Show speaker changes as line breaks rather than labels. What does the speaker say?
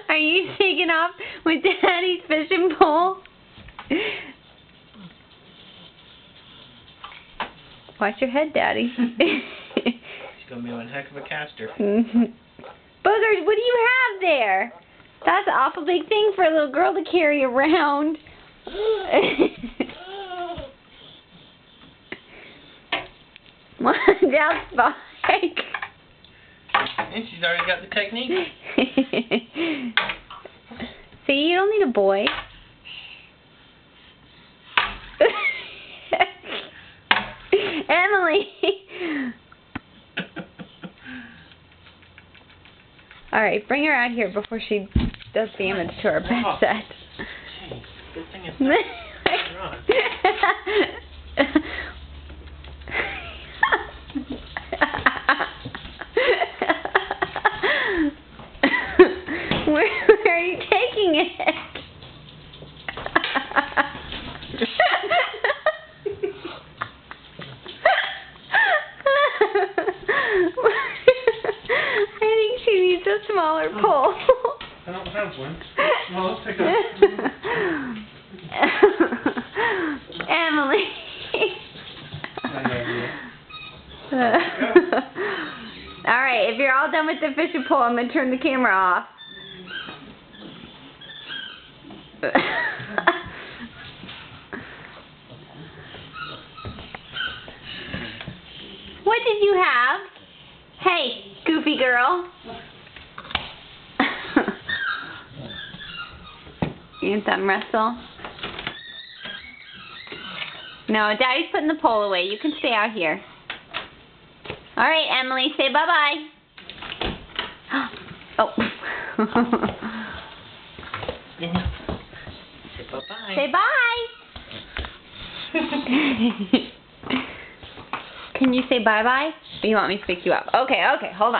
Are you taking off with Daddy's fishing pole? Watch your head, Daddy.
She's gonna be one heck of a caster.
Boogers, what do you have there? That's an awful big thing for a little girl to carry around. Watch out, Spike.
And she's already got the technique.
See, you don't need a boy. Emily. Alright, bring her out here before she does damage to our bed set.
Jeez, good thing it's not wrong.
Where are you taking it? I think she needs a smaller pole.
I don't have one. Well, let's take a...
Emily. Alright, if you're all done with the fishing pole, I'm going to turn the camera off. What did you have? Hey, goofy girl. You want some wrestle? No, Daddy's putting the pole away. You can stay out here. Alright, Emily, say bye-bye. Oh.
Say bye-bye.
Say bye. Can you say bye-bye? Or you want me to pick you up? Okay, hold on.